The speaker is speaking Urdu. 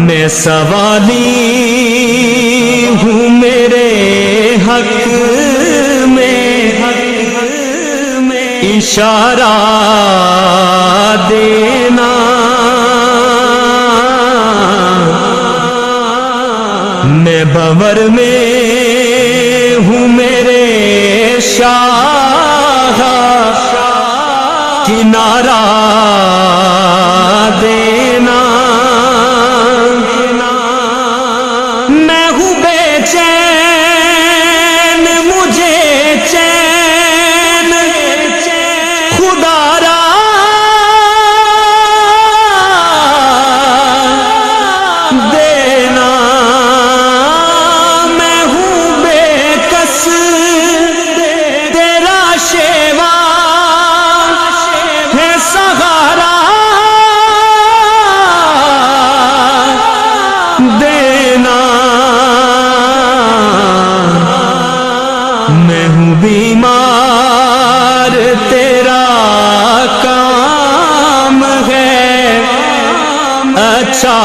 میں سوالی ہوں میرے حق میں اشارہ دینا، میں بور میں ہوں میرے شاہ، کنارہ دینا، میں ہوں بے چین مجھے چین خدا را دینا، میں ہوں بے کس تیرا شیوا ہے سہارا دینا، میں ہوں بیمار تیرا کام ہے اچھا